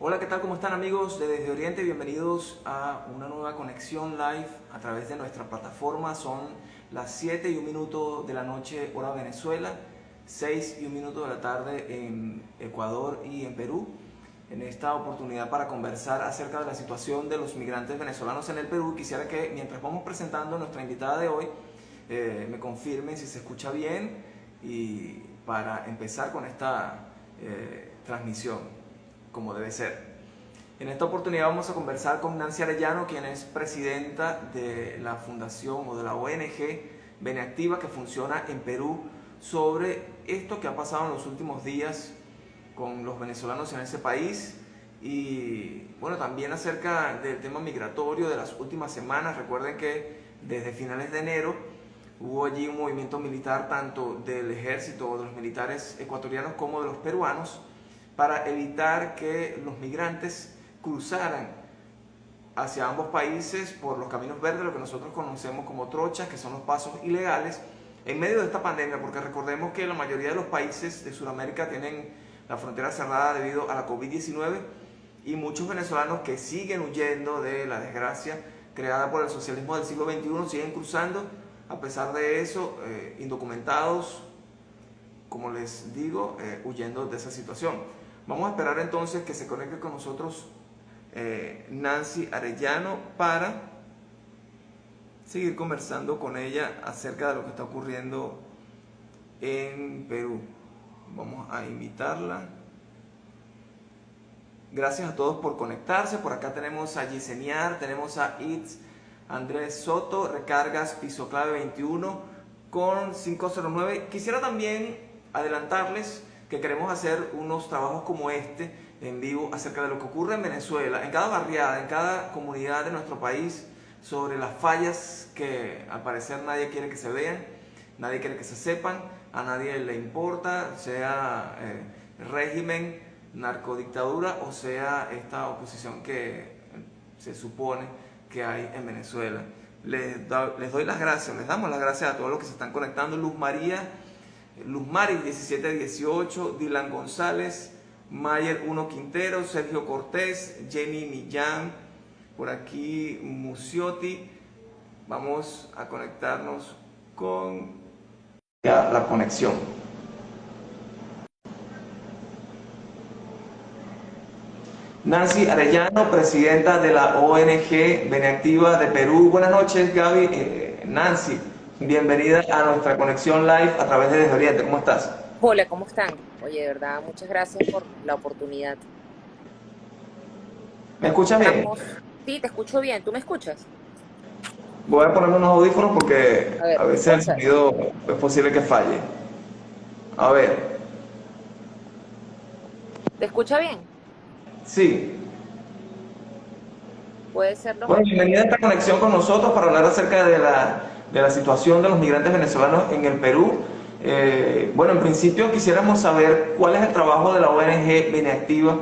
Hola, ¿qué tal? ¿Cómo están amigos de Desde Oriente? Bienvenidos a una nueva conexión live a través de nuestra plataforma. Son las 7 y un minuto de la noche, hora Venezuela, 6 y un minuto de la tarde en Ecuador y en Perú. En esta oportunidad para conversar acerca de la situación de los migrantes venezolanos en el Perú, quisiera que mientras vamos presentando a nuestra invitada de hoy, me confirmen si se escucha bien y para empezar con esta transmisión como debe ser. En esta oportunidad vamos a conversar con Nancy Arellano, quien es presidenta de la fundación o de la ONG Beneactiva que funciona en Perú, sobre esto que ha pasado en los últimos días con los venezolanos en ese país y bueno, también acerca del tema migratorio de las últimas semanas. Recuerden que desde finales de enero hubo allí un movimiento militar tanto del ejército o de los militares ecuatorianos como de los peruanos para evitar que los migrantes cruzaran hacia ambos países por los caminos verdes, lo que nosotros conocemos como trochas, que son los pasos ilegales, en medio de esta pandemia, porque recordemos que la mayoría de los países de Sudamérica tienen la frontera cerrada debido a la COVID-19 y muchos venezolanos que siguen huyendo de la desgracia creada por el socialismo del siglo XXI siguen cruzando, a pesar de eso, indocumentados, como les digo, huyendo de esa situación. Vamos a esperar entonces que se conecte con nosotros Nancy Arellano para seguir conversando con ella acerca de lo que está ocurriendo en Perú. Vamos a invitarla. Gracias a todos por conectarse. Por acá tenemos a Yeseniar, tenemos a Itz, Andrés Soto, Recargas, Piso Clave 21 con 509. Quisiera también adelantarles que queremos hacer unos trabajos como este en vivo acerca de lo que ocurre en Venezuela, en cada barriada, en cada comunidad de nuestro país, sobre las fallas que al parecer nadie quiere que se vean, nadie quiere que se sepan, a nadie le importa, sea régimen, narcodictadura o sea esta oposición que se supone que hay en Venezuela. Les doy las gracias, les damos las gracias a todos los que se están conectando. Luz Mari 1718, Dylan González, Mayer 1 Quintero, Sergio Cortés, Jenny Millán, por aquí Muciotti. Vamos a conectarnos con la conexión. Nancy Arellano, presidenta de la ONG Beneactiva de Perú. Buenas noches, Gaby. Nancy, bienvenida a nuestra conexión live a través de Desde Oriente. ¿Cómo estás? Hola, ¿cómo están? Oye, de verdad, muchas gracias por la oportunidad. ¿Me escuchas bien? Estamos, sí, te escucho bien, ¿tú me escuchas? Voy a ponerme unos audífonos porque A a ver, ¿me veces el escuchas? sonido es posible que falle. A ver, ¿Te escucha bien? sí. Puede ser los Bueno, audífonos. bienvenida a esta conexión con nosotros para hablar acerca de la situación de los migrantes venezolanos en el Perú. Bueno, en principio quisiéramos saber cuál es el trabajo de la ONG Beneactiva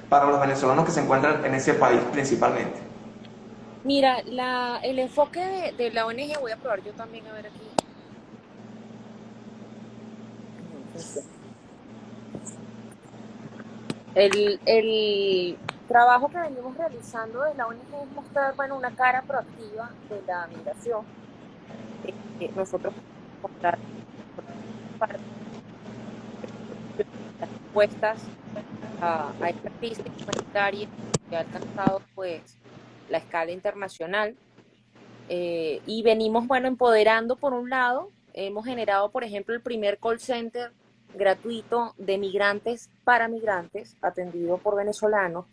para los venezolanos que se encuentran en ese país principalmente. Mira, el enfoque de la ONG, voy a probar yo también a ver aquí. No funciona. El trabajo que venimos realizando de la ONG es mostrar, bueno, una cara proactiva de la migración. Nosotros mostrar parte de las respuestas a esta crisis humanitaria que ha alcanzado pues la escala internacional, y venimos, bueno, empoderando por un lado. Hemos generado, por ejemplo, el primer call center gratuito de migrantes, atendido por venezolanos,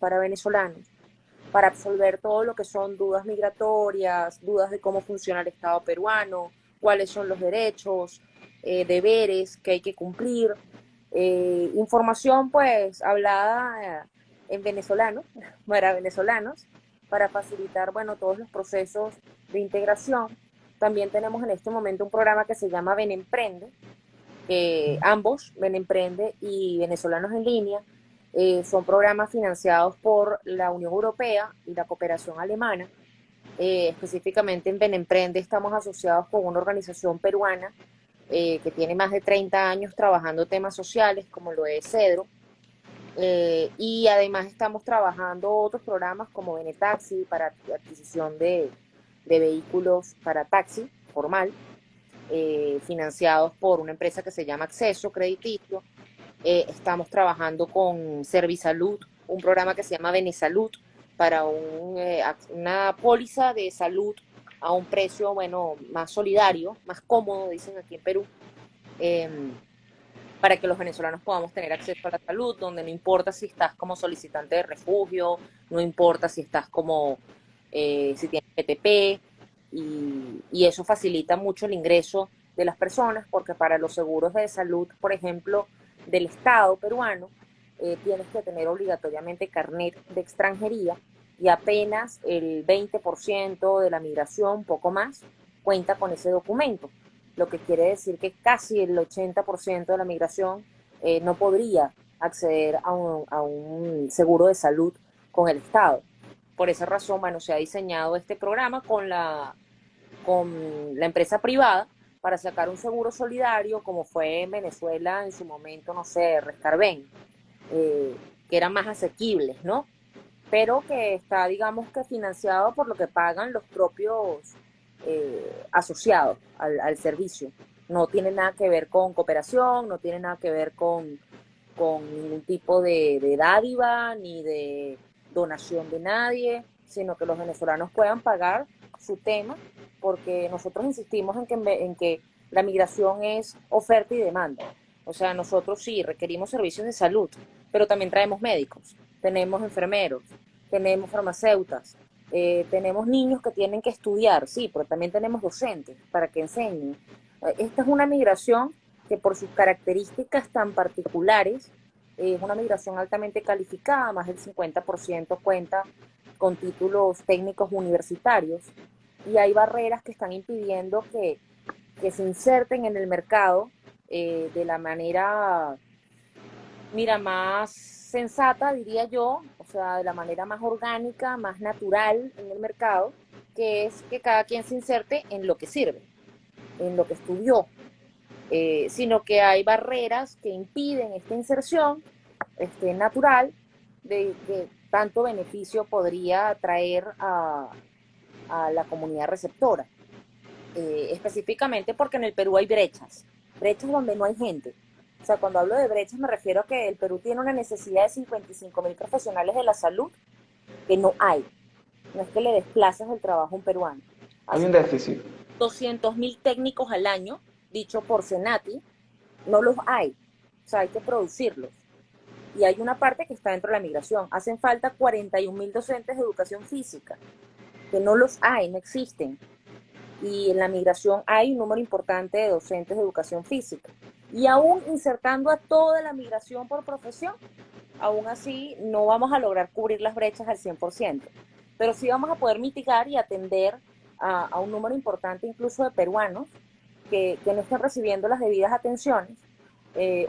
para absolver todo lo que son dudas migratorias, dudas de cómo funciona el Estado peruano, cuáles son los derechos, deberes que hay que cumplir, información pues hablada en venezolano, para venezolanos, para facilitar, bueno, todos los procesos de integración. También tenemos en este momento un programa que se llama Benemprende, que ambos, Benemprende y Venezolanos en Línea, son programas financiados por la Unión Europea y la cooperación alemana. Específicamente en Benemprende estamos asociados con una organización peruana que tiene más de 30 años trabajando temas sociales, como lo es Cedro, Y además estamos trabajando otros programas como Benetaxi para adquisición de vehículos para taxi formal, financiados por una empresa que se llama Acceso Crediticio. Estamos trabajando con Servisalud, un programa que se llama Benesalud, para una póliza de salud a un precio, bueno, más solidario, más cómodo, dicen aquí en Perú, eh, para que los venezolanos podamos tener acceso a la salud, donde no importa si estás como solicitante de refugio, no importa si estás como, si tienes PTP, y eso facilita mucho el ingreso de las personas, porque para los seguros de salud, por ejemplo, del Estado peruano, tienes que tener obligatoriamente carnet de extranjería y apenas el 20% de la migración, poco más, cuenta con ese documento, lo que quiere decir que casi el 80% de la migración no podría acceder a un seguro de salud con el Estado. Por esa razón, bueno, se ha diseñado este programa con la empresa privada para sacar un seguro solidario, como fue en Venezuela en su momento, no sé, Rescarben, eh, que eran más asequibles, ¿no? Pero que está, digamos que financiado por lo que pagan los propios asociados al servicio. No tiene nada que ver con cooperación, no tiene nada que ver con ningún tipo de dádiva ni de donación de nadie, sino que los venezolanos puedan pagar su tema, porque nosotros insistimos en que la migración es oferta y demanda. O sea, nosotros sí requerimos servicios de salud, pero también traemos médicos, tenemos enfermeros, tenemos farmacéuticas, tenemos niños que tienen que estudiar, sí, pero también tenemos docentes para que enseñen. Esta es una migración que por sus características tan particulares es una migración altamente calificada, más del 50% cuenta con títulos técnicos universitarios, y hay barreras que están impidiendo que se inserten en el mercado de la manera, mira, más sensata, diría yo, o sea, de la manera más orgánica, más natural en el mercado, que es que cada quien se inserte en lo que sirve, en lo que estudió, sino que hay barreras que impiden esta inserción natural de que tanto beneficio podría traer a la comunidad receptora. Específicamente porque en el Perú hay brechas donde no hay gente. O sea, cuando hablo de brechas me refiero a que el Perú tiene una necesidad de 55.000 profesionales de la salud que no hay. No es que le desplazas el trabajo a un peruano. Hay Así un como déficit. 200.000 técnicos al año, dicho por Senati, no los hay. O sea, hay que producirlos. Y hay una parte que está dentro de la migración. Hacen falta 41.000 docentes de educación física, que no los hay, no existen. Y en la migración hay un número importante de docentes de educación física. Y aún insertando a toda la migración por profesión, aún así no vamos a lograr cubrir las brechas al 100%. Pero sí vamos a poder mitigar y atender a un número importante incluso de peruanos que no están recibiendo las debidas atenciones.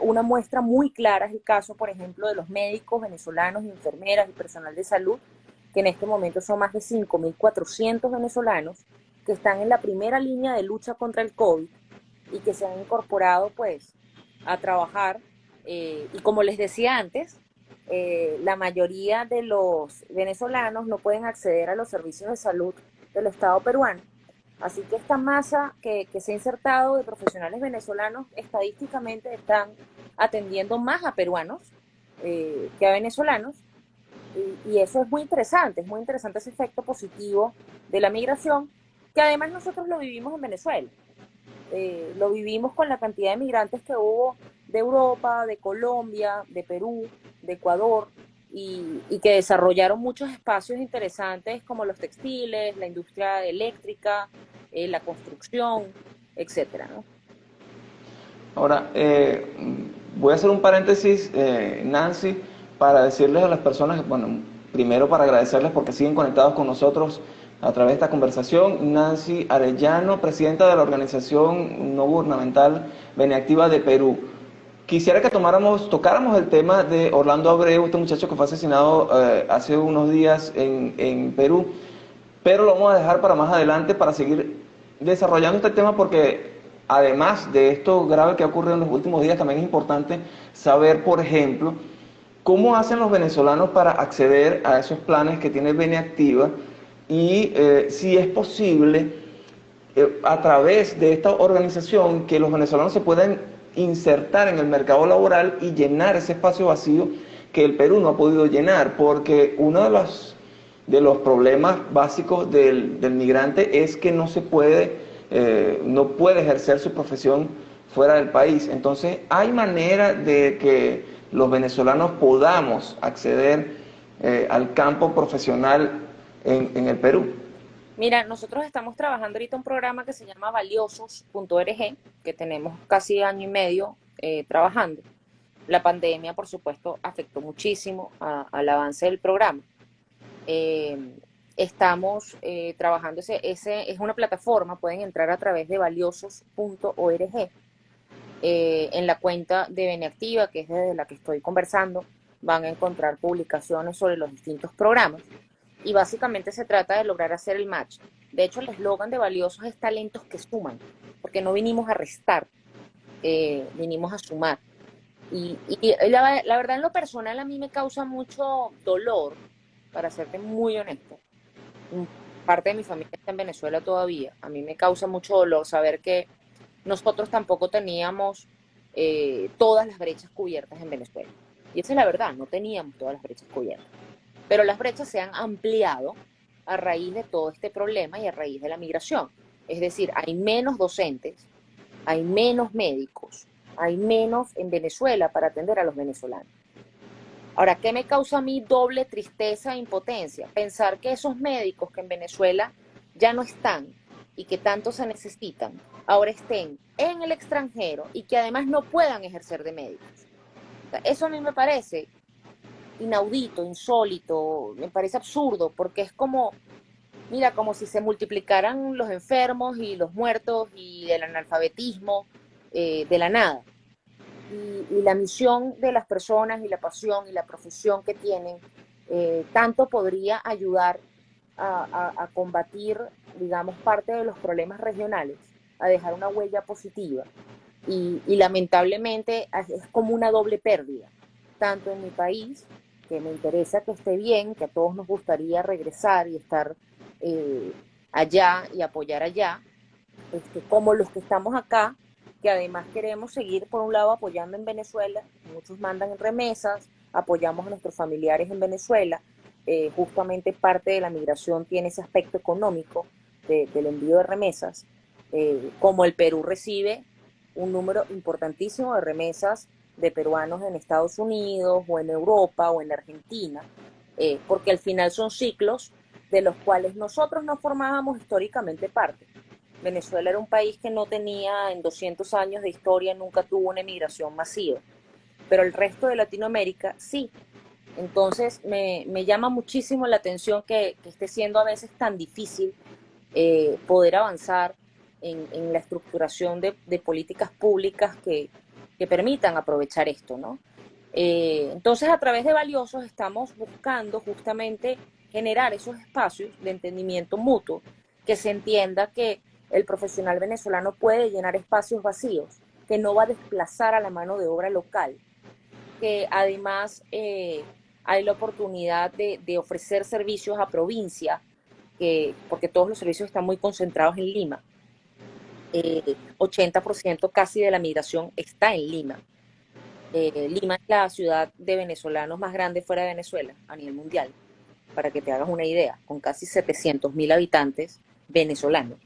Una muestra muy clara es el caso, por ejemplo, de los médicos venezolanos, enfermeras y personal de salud, que en este momento son más de 5.400 venezolanos que están en la primera línea de lucha contra el COVID y que se han incorporado pues a trabajar. Y como les decía antes, la mayoría de los venezolanos no pueden acceder a los servicios de salud del Estado peruano. Así que esta masa que se ha insertado de profesionales venezolanos estadísticamente están atendiendo más a peruanos que a venezolanos, y eso es muy interesante ese efecto positivo de la migración, que además nosotros lo vivimos en Venezuela. Lo vivimos con la cantidad de migrantes que hubo de Europa, de Colombia, de Perú, de Ecuador, y que desarrollaron muchos espacios interesantes como los textiles, la industria eléctrica, la construcción, etcétera, ¿no? Ahora, voy a hacer un paréntesis, Nancy, para decirles a las personas, bueno, primero para agradecerles porque siguen conectados con nosotros a través de esta conversación. Nancy Arellano, presidenta de la organización no gubernamental Beneactiva de Perú. Quisiera que tocáramos el tema de Orlando Abreu, este muchacho que fue asesinado hace unos días en Perú, pero lo vamos a dejar para más adelante para seguir desarrollando este tema porque además de esto grave que ha ocurrido en los últimos días, también es importante saber, por ejemplo, ¿cómo hacen los venezolanos para acceder a esos planes que tiene Beneactiva? Y si es posible, a través de esta organización, que los venezolanos se puedan insertar en el mercado laboral y llenar ese espacio vacío que el Perú no ha podido llenar, porque uno de los problemas básicos del migrante es que no puede ejercer su profesión fuera del país. Entonces, ¿hay manera de que los venezolanos podamos acceder al campo profesional en el Perú? Mira, nosotros estamos trabajando ahorita un programa que se llama valiosos.org, que tenemos casi año y medio trabajando. La pandemia, por supuesto, afectó muchísimo al avance del programa. Eh, Estamos trabajando, ese es una plataforma, pueden entrar a través de valiosos.org. En la cuenta de Beneactiva, que es desde la que estoy conversando, van a encontrar publicaciones sobre los distintos programas. Y básicamente se trata de lograr hacer el match. De hecho, el eslogan de Valiosos es talentos que suman, porque no vinimos a restar, vinimos a sumar. Y la verdad, en lo personal, a mí me causa mucho dolor, para serte muy honesto. Parte de mi familia está en Venezuela todavía. A mí me causa mucho dolor saber que nosotros tampoco teníamos todas las brechas cubiertas en Venezuela. Y esa es la verdad, no teníamos todas las brechas cubiertas. Pero las brechas se han ampliado a raíz de todo este problema y a raíz de la migración. Es decir, hay menos docentes, hay menos médicos, hay menos en Venezuela para atender a los venezolanos. Ahora, ¿qué me causa a mí doble tristeza e impotencia? Pensar que esos médicos que en Venezuela ya no están y que tanto se necesitan, ahora estén en el extranjero y que además no puedan ejercer de médicos. Eso a mí me parece inaudito, insólito, me parece absurdo, porque es como, mira, como si se multiplicaran los enfermos y los muertos y el analfabetismo de la nada. Y la misión de las personas y la pasión y la profesión que tienen, tanto podría ayudar a combatir, digamos, parte de los problemas regionales, a dejar una huella positiva. Y lamentablemente es como una doble pérdida, tanto en mi país, que me interesa que esté bien, que a todos nos gustaría regresar y estar eh, allá y apoyar allá, como los que estamos acá, que además queremos seguir, por un lado, apoyando en Venezuela, muchos mandan en remesas, apoyamos a nuestros familiares en Venezuela, justamente parte de la migración tiene ese aspecto económico del envío de remesas, como el Perú recibe un número importantísimo de remesas de peruanos en Estados Unidos o en Europa o en Argentina, porque al final son ciclos de los cuales nosotros no formábamos históricamente parte. Venezuela era un país que no tenía en 200 años de historia, nunca tuvo una emigración masiva, pero el resto de Latinoamérica sí. Entonces me llama muchísimo la atención que esté siendo a veces tan difícil poder avanzar en la estructuración de políticas públicas que permitan aprovechar esto, ¿no? Entonces, a través de Valiosos estamos buscando justamente generar esos espacios de entendimiento mutuo, que se entienda que el profesional venezolano puede llenar espacios vacíos, que no va a desplazar a la mano de obra local, que además hay la oportunidad de ofrecer servicios a provincia, porque todos los servicios están muy concentrados en Lima. 80% casi de la migración está en Lima. Lima es la ciudad de venezolanos más grande fuera de Venezuela a nivel mundial, para que te hagas una idea, con casi 700.000 habitantes venezolanos,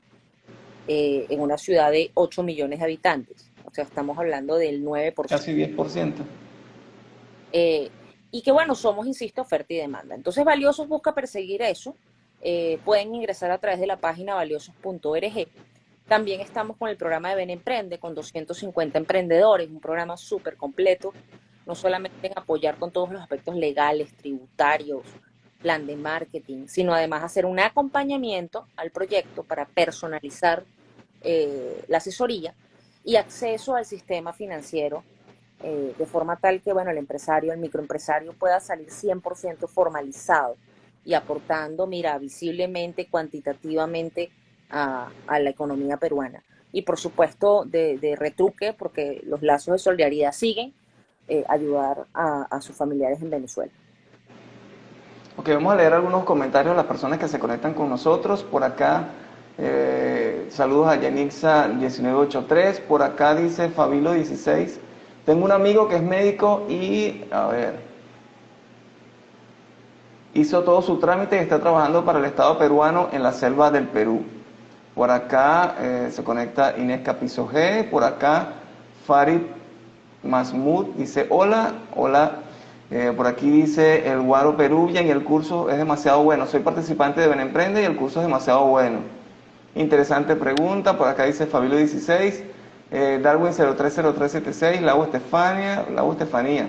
en una ciudad de 8 millones de habitantes. O sea, estamos hablando del 9%. Casi 10%. Eh, y que bueno, somos, insisto, oferta y demanda. Entonces, Valiosos busca perseguir eso. Pueden ingresar a través de la página valiosos.org. También estamos con el programa de Ven Emprende, con 250 emprendedores, un programa súper completo, no solamente en apoyar con todos los aspectos legales, tributarios, plan de marketing, sino además hacer un acompañamiento al proyecto para personalizar la asesoría y acceso al sistema financiero, de forma tal que, bueno, el empresario, el microempresario pueda salir 100% formalizado y aportando, mira, visiblemente, cuantitativamente a la economía peruana. Y por supuesto de retruque, porque los lazos de solidaridad siguen, ayudar a sus familiares en Venezuela. Ok, vamos a leer algunos comentarios de las personas que se conectan con nosotros. Por acá, saludos a Yanixa 1983. Por acá dice Fabilo 16. Tengo un amigo que es médico y, a ver, hizo todo su trámite y está trabajando para el Estado peruano en la selva del Perú. Por acá se conecta Inés Capizo G. Por acá, Farid Masmud dice hola, hola. Por aquí dice el Guaro Peruvian y el curso es demasiado bueno. Soy participante de Benemprende y el curso es demasiado bueno. Interesante pregunta. Por acá dice Fabio 16, Darwin 030376, Lau Estefanía.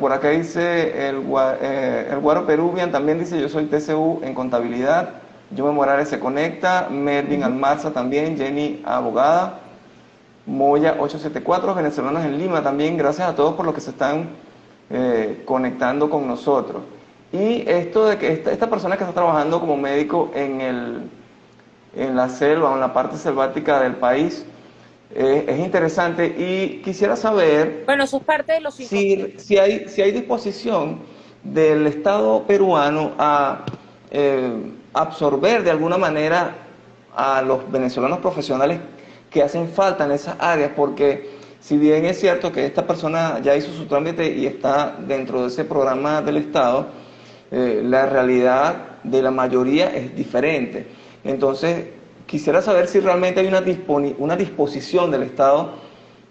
Por acá dice el Guaro Peruvian, también dice yo soy TCU en contabilidad. Yo Morales se conecta, Melvin Almarza también, Jenny Abogada. Moya 874, venezolanos en Lima también, gracias a todos por los que se están conectando con nosotros. Y esto de que esta persona que está trabajando como médico en la selva o en la parte selvática del país es interesante y quisiera saber Bueno, eso es parte de los si hay disposición del Estado peruano a absorber de alguna manera a los venezolanos profesionales que hacen falta en esas áreas, porque si bien es cierto que esta persona ya hizo su trámite y está dentro de ese programa del Estado, la realidad de la mayoría es diferente. Entonces, quisiera saber si realmente hay una disposición del Estado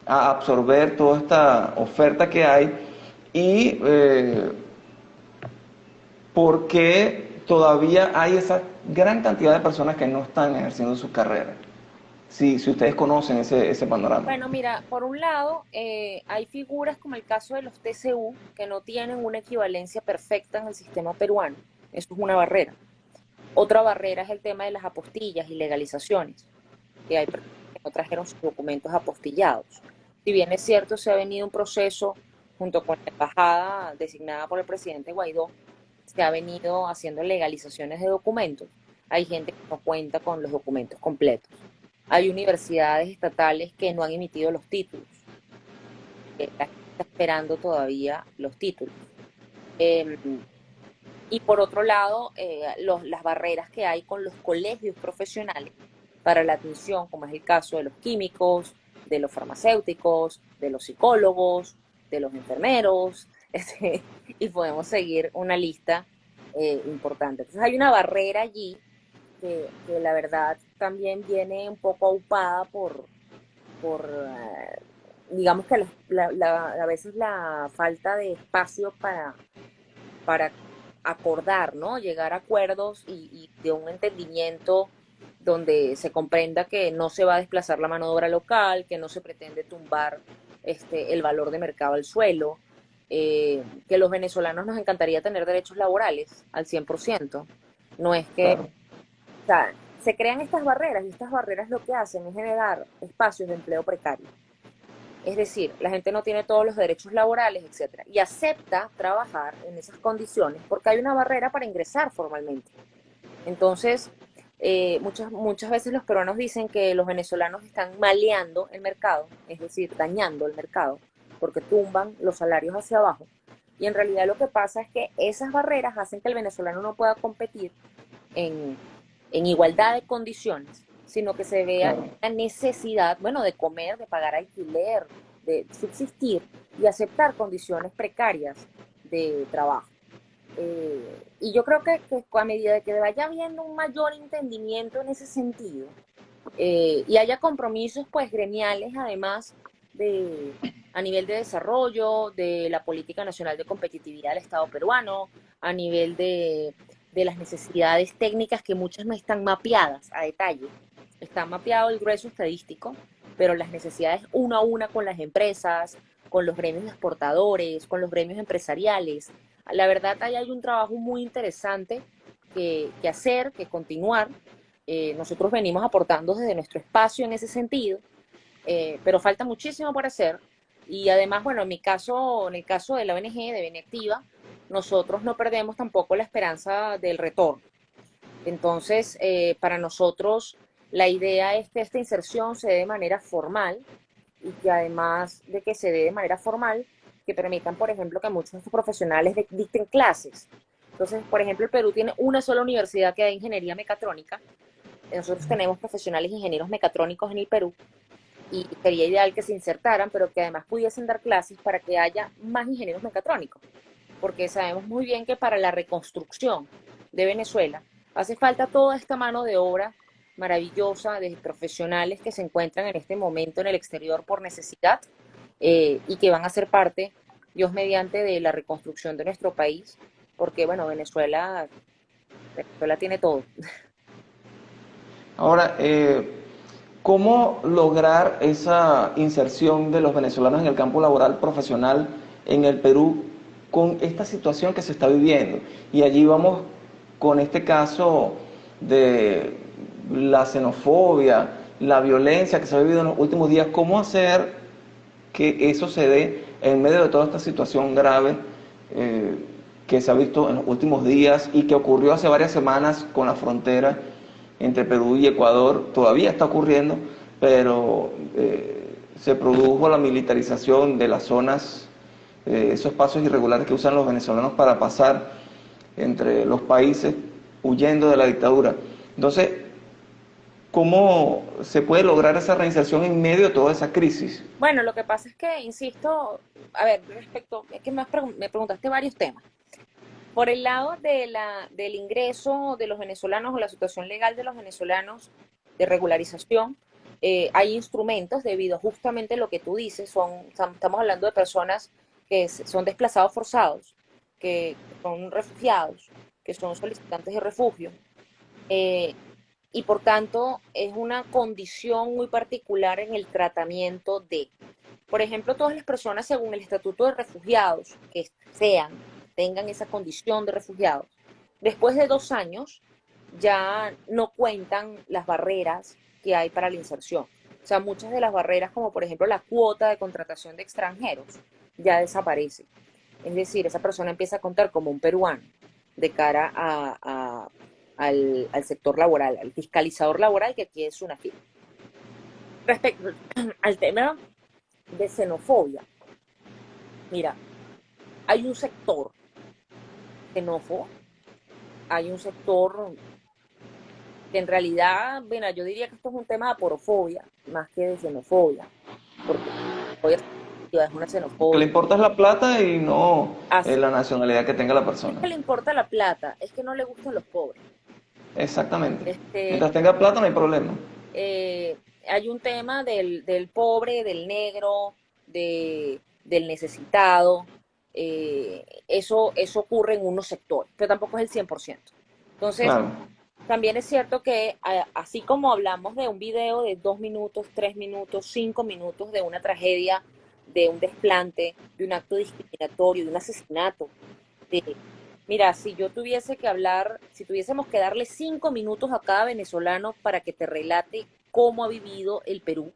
a absorber toda esta oferta que hay y por qué todavía hay esa gran cantidad de personas que no están ejerciendo sus carreras. Si ustedes conocen ese panorama. Bueno, mira, por un lado, hay figuras como el caso de los TCU que no tienen una equivalencia perfecta en el sistema peruano. Eso es una barrera. Otra barrera es el tema de las apostillas y legalizaciones, que hay personas que no trajeron sus documentos apostillados. Si bien es cierto, se ha venido un proceso junto con la embajada designada por el presidente Guaidó, se ha venido haciendo legalizaciones de documentos. Hay gente que no cuenta con los documentos completos. Hay universidades estatales que no han emitido los títulos. La gente está esperando todavía los títulos. Eh, y por otro lado, las barreras que hay con los colegios profesionales para la atención, como es el caso de los químicos, de los farmacéuticos, de los psicólogos, de los enfermeros, y podemos seguir una lista importante. Entonces hay una barrera allí que la verdad también viene un poco aupada por digamos que a veces la falta de espacio para acordar, ¿no? Llegar a acuerdos y de un entendimiento donde se comprenda que no se va a desplazar la mano de obra local, que no se pretende tumbar el valor de mercado al suelo, que los venezolanos nos encantaría tener derechos laborales al 100%. No es que, Claro. o sea, se crean estas barreras y estas barreras lo que hacen es generar espacios de empleo precario. Es decir, la gente no tiene todos los derechos laborales, etcétera, y acepta trabajar en esas condiciones porque hay una barrera para ingresar formalmente. Entonces, muchas veces los peruanos dicen que los venezolanos están maleando el mercado, es decir, dañando el mercado, porque tumban los salarios hacia abajo. Y en realidad lo que pasa es que esas barreras hacen que el venezolano no pueda competir en, en igualdad de condiciones, sino que se vea Claro. la necesidad, bueno, de comer, de pagar alquiler, de subsistir y aceptar condiciones precarias de trabajo. Y yo creo que a medida de que vaya habiendo un mayor entendimiento en ese sentido y haya compromisos pues gremiales además de a nivel de desarrollo, de la política nacional de competitividad del Estado peruano, a nivel de las necesidades técnicas que muchas no están mapeadas a detalle. Está mapeado el grueso estadístico, pero las necesidades uno a una con las empresas, con los gremios de exportadores, con los gremios empresariales. La verdad, ahí hay un trabajo muy interesante que hacer, que continuar. Nosotros venimos aportando desde nuestro espacio en ese sentido, pero falta muchísimo por hacer. Y además, bueno, en el caso de la ONG, de Beneactiva, nosotros no perdemos tampoco la esperanza del retorno. Entonces, para nosotros, la idea es que esta inserción se dé de manera formal y que además de que se dé de manera formal, que permitan, por ejemplo, que muchos de estos profesionales dicten clases. Entonces, por ejemplo, el Perú tiene una sola universidad que da ingeniería mecatrónica. Nosotros tenemos profesionales ingenieros mecatrónicos en el Perú y sería ideal que se insertaran, pero que además pudiesen dar clases para que haya más ingenieros mecatrónicos, porque sabemos muy bien que para la reconstrucción de Venezuela hace falta toda esta mano de obra maravillosa de profesionales que se encuentran en este momento en el exterior por necesidad y que van a ser parte, Dios mediante, de la reconstrucción de nuestro país, porque bueno, Venezuela tiene todo. Ahora, ¿cómo lograr esa inserción de los venezolanos en el campo laboral profesional en el Perú con esta situación que se está viviendo? Y allí vamos con este caso de la xenofobia, la violencia que se ha vivido en los últimos días. ¿Cómo hacer que eso se dé en medio de toda esta situación grave eh, que se ha visto en los últimos días y que ocurrió hace varias semanas con la frontera entre Perú y Ecuador? Todavía está ocurriendo, pero se produjo la militarización de las zonas, esos pasos irregulares que usan los venezolanos para pasar entre los países huyendo de la dictadura. Entonces, ¿cómo se puede lograr esa reinserción en medio de toda esa crisis? Bueno, lo que pasa es que, insisto, a ver, es que me preguntaste varios temas. Por el lado del ingreso de los venezolanos o la situación legal de los venezolanos de regularización, hay instrumentos debido justamente a lo que tú dices, estamos hablando de personas que son desplazados forzados, que son refugiados, que son solicitantes de refugio, eh, y por tanto es una condición muy particular en el tratamiento de, por ejemplo, todas las personas según el Estatuto de Refugiados que tengan esa condición de refugiados, después de 2 años ya no cuentan las barreras que hay para la inserción. O sea, muchas de las barreras, como por ejemplo la cuota de contratación de extranjeros, ya desaparece. Es decir, esa persona empieza a contar como un peruano de cara al sector laboral, al fiscalizador laboral, que aquí es una firma. Respecto al tema de xenofobia, mira, hay un sector xenófobo, hay un sector que en realidad, bueno, yo diría que esto es un tema de aporofobia, más que de xenofobia, porque es una Lo que le xenofobia. importa es la plata y no Así, la nacionalidad que tenga la no es persona. que le importa la plata, es que no le gustan los pobres. Exactamente. Este, Mientras tenga plata no hay problema. eh, hay un tema del pobre, del negro, del necesitado. Eso ocurre en unos sectores, pero tampoco es el 100%. Entonces, Claro. también es cierto que así como hablamos de un video de 2 minutos, 3 minutos, 5 minutos de una tragedia, de un desplante, de un acto discriminatorio, de un asesinato, de, mira, si yo tuviese que hablar, si tuviésemos que darle 5 minutos a cada venezolano para que te relate cómo ha vivido el Perú,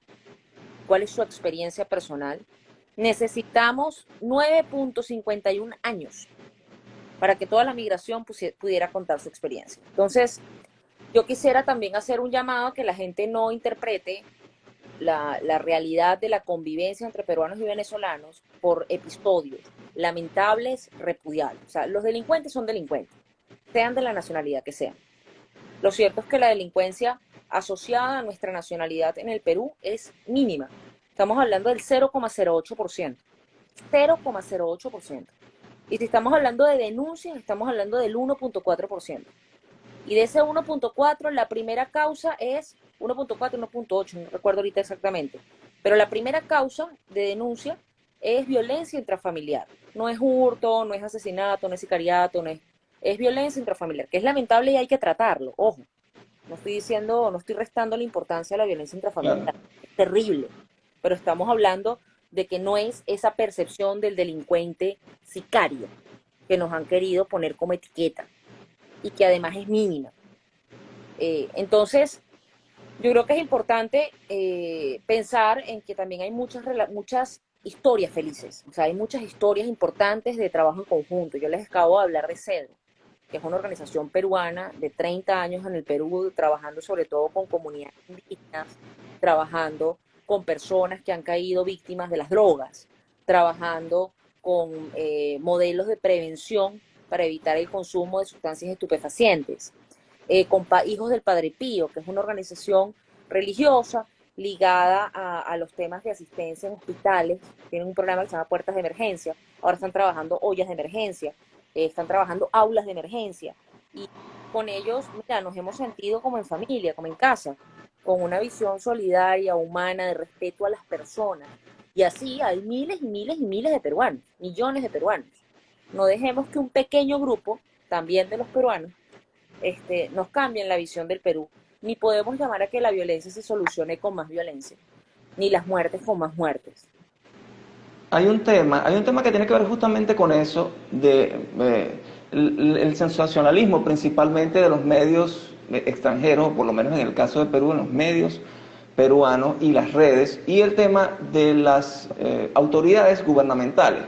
cuál es su experiencia personal, necesitamos 9.51 años para que toda la migración pudiera contar su experiencia. Entonces, yo quisiera también hacer un llamado a que la gente no interprete la realidad de la convivencia entre peruanos y venezolanos por episodios lamentables, repudiables. O sea, los delincuentes son delincuentes, sean de la nacionalidad que sean. Lo cierto es que la delincuencia asociada a nuestra nacionalidad en el Perú es mínima. Estamos hablando del 0,08%. 0,08%. Y si estamos hablando de denuncias, estamos hablando del 1,4%. Y de ese 1,4, la primera causa es 1,4, 1,8, no recuerdo ahorita exactamente. Pero la primera causa de denuncia es violencia intrafamiliar. No es hurto, no es asesinato, no es sicariato, es violencia intrafamiliar, que es lamentable y hay que tratarlo. Ojo, no estoy diciendo, no estoy restando la importancia de la violencia intrafamiliar. Claro. Es terrible. Pero estamos hablando de que no es esa percepción del delincuente sicario que nos han querido poner como etiqueta y que además es mínima. Entonces, yo creo que es importante pensar en que también hay muchas historias felices, o sea, hay muchas historias importantes de trabajo en conjunto. Yo les acabo de hablar de CEDRO, que es una organización peruana de 30 años en el Perú, trabajando sobre todo con comunidades indígenas, trabajando con personas que han caído víctimas de las drogas, trabajando con modelos de prevención para evitar el consumo de sustancias estupefacientes, con Hijos del Padre Pío, que es una organización religiosa ligada a los temas de asistencia en hospitales. Tienen un programa que se llama Puertas de Emergencia. Ahora están trabajando ollas de emergencia, están trabajando aulas de emergencia. Y con ellos, mira, nos hemos sentido como en familia, como en casa, con una visión solidaria, humana, de respeto a las personas. Y así hay miles y miles y miles de peruanos, millones de peruanos. No dejemos que un pequeño grupo, también de los peruanos, nos cambien la visión del Perú. Ni podemos llamar a que la violencia se solucione con más violencia, ni las muertes con más muertes. Hay un tema que tiene que ver justamente con eso, el sensacionalismo principalmente de los medios extranjeros, o por lo menos en el caso de Perú, en los medios peruanos y las redes, y el tema de las autoridades gubernamentales,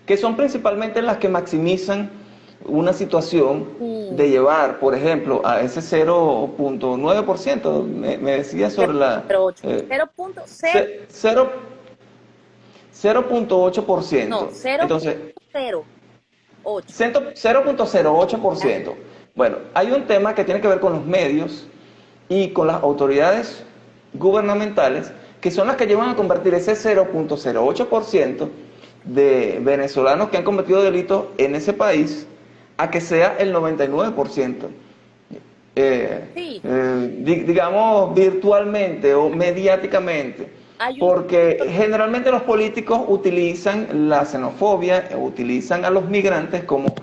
que son principalmente las que maximizan una situación de llevar, por ejemplo, a ese 0.9%, me decía sobre la... 0.08. Eh, 0.0. 0, No, 0.8%. Entonces, 0.08. 0.08%. Bueno, hay un tema que tiene que ver con los medios y con las autoridades gubernamentales, que son las que llevan a convertir ese 0.08% de venezolanos que han cometido delitos en ese país a que sea el 99%. Sí, Digamos virtualmente o mediáticamente, hay un... porque generalmente los políticos utilizan la xenofobia, utilizan a los migrantes como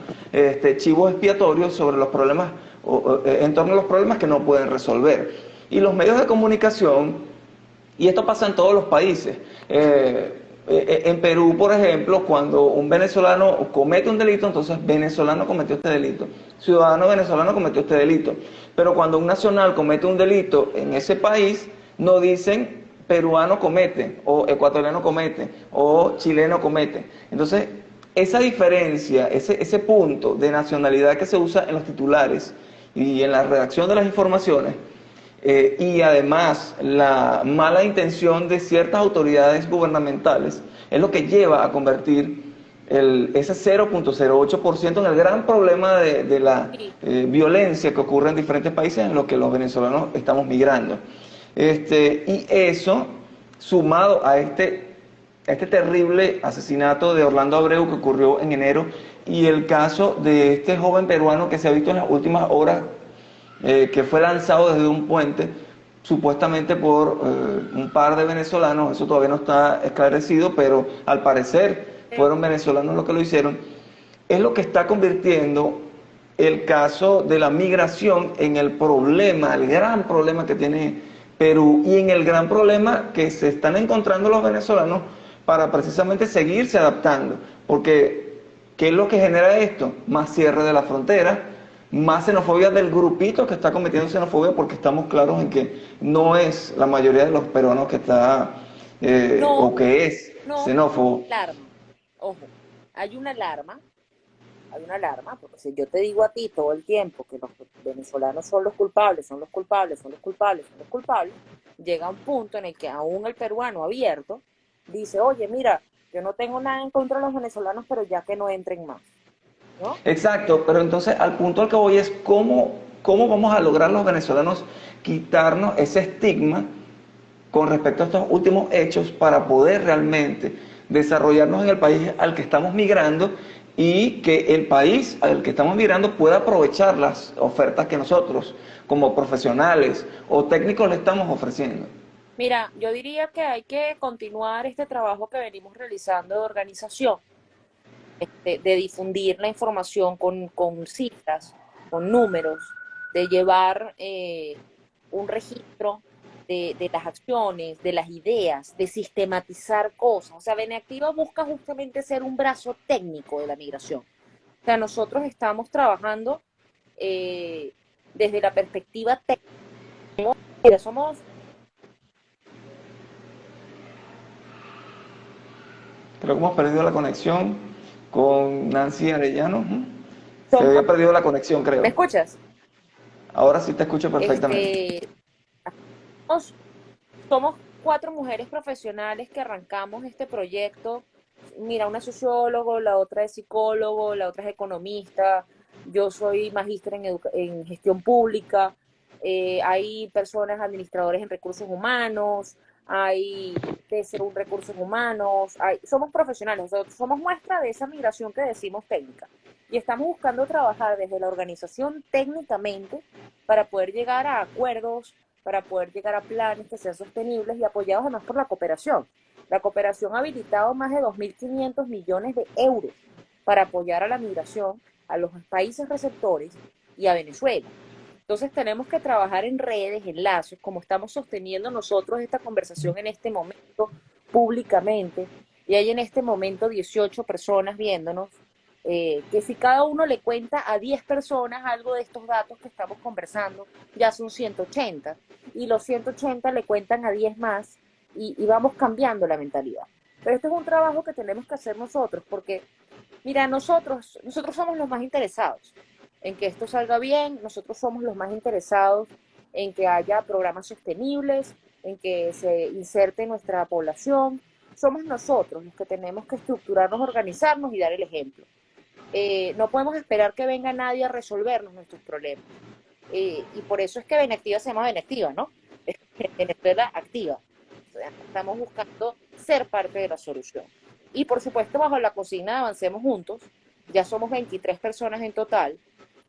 chivos expiatorios sobre los problemas, en torno a los problemas que no pueden resolver. Y los medios de comunicación, y esto pasa en todos los países, en Perú, por ejemplo, cuando un venezolano comete un delito, entonces venezolano cometió este delito, ciudadano venezolano cometió este delito. Pero cuando un nacional comete un delito en ese país, no dicen peruano comete, o ecuatoriano comete, o chileno comete. Entonces, esa diferencia, ese punto de nacionalidad que se usa en los titulares y en la redacción de las informaciones, y además la mala intención de ciertas autoridades gubernamentales es lo que lleva a convertir ese 0.08% en el gran problema de la Sí, violencia que ocurre en diferentes países en los que los venezolanos estamos migrando. Y eso, sumado a este terrible asesinato de Orlando Abreu que ocurrió en enero, y el caso de este joven peruano que se ha visto en las últimas horas, que fue lanzado desde un puente, supuestamente por un par de venezolanos, eso todavía no está esclarecido, pero al parecer fueron venezolanos los que lo hicieron, es lo que está convirtiendo el caso de la migración en el problema, el gran problema que tiene Perú, y en el gran problema que se están encontrando los venezolanos para precisamente seguirse adaptando, porque ¿qué es lo que genera esto? Más cierre de la frontera, más xenofobia del grupito que está cometiendo xenofobia, porque estamos claros en que no es la mayoría de los peruanos que está o no, que es no, xenófobo. alarma. Ojo, hay una alarma, porque si yo te digo a ti todo el tiempo que los venezolanos son los culpables, son los culpables, son los culpables, son los culpables, llega un punto en el que aún el peruano abierto dice, oye, mira, yo no tengo nada en contra de los venezolanos, pero ya que no entren más, ¿no? Exacto, pero entonces al punto al que voy es cómo vamos a lograr los venezolanos quitarnos ese estigma con respecto a estos últimos hechos para poder realmente desarrollarnos en el país al que estamos migrando, y que el país al que estamos migrando pueda aprovechar las ofertas que nosotros como profesionales o técnicos le estamos ofreciendo. Mira, yo diría que hay que continuar este trabajo que venimos realizando de organización, de difundir la información con cifras, con números, de llevar un registro de las acciones, de las ideas, de sistematizar cosas. O sea, Beneactiva busca justamente ser un brazo técnico de la migración. O sea, nosotros estamos trabajando eh, desde la perspectiva técnica. Somos, Creo que hemos perdido la conexión con Nancy Arellano. Se somos, había perdido la conexión, ¿me creo. escuchas? Ahora sí te escucho perfectamente. Este, somos, somos 4 mujeres profesionales que arrancamos este proyecto mira, una es sociólogo, la otra es psicólogo, la otra es economista, yo soy magíster en gestión pública, hay personas administradores en recursos humanos, hay TCU en recursos humanos, somos profesionales, o sea, somos muestra de esa migración que decimos técnica. Y estamos buscando trabajar desde la organización técnicamente para poder llegar a acuerdos, para poder llegar a planes que sean sostenibles y apoyados además por la cooperación. La cooperación ha habilitado más de 2.500 millones de euros para apoyar a la migración, a los países receptores y a Venezuela. Entonces tenemos que trabajar en redes, en lazos, como estamos sosteniendo nosotros esta conversación en este momento públicamente. Y hay en este momento 18 personas viéndonos, que si cada uno le cuenta a 10 personas algo de estos datos que estamos conversando, ya son 180. Y los 180 le cuentan a 10 más y vamos cambiando la mentalidad. Pero este es un trabajo que tenemos que hacer nosotros, porque, mira, nosotros somos los más interesados en que esto salga bien, nosotros somos los más interesados en que haya programas sostenibles, en que se inserte nuestra población. Somos nosotros los que tenemos que estructurarnos, organizarnos y dar el ejemplo. No podemos esperar que venga nadie a resolvernos nuestros problemas. Y por eso es que Benactiva se llama Benactiva, ¿no? Venezuela activa. O sea, estamos buscando ser parte de la solución. Y por supuesto, bajo la consigna de Avancemos Juntos, ya somos 23 personas en total.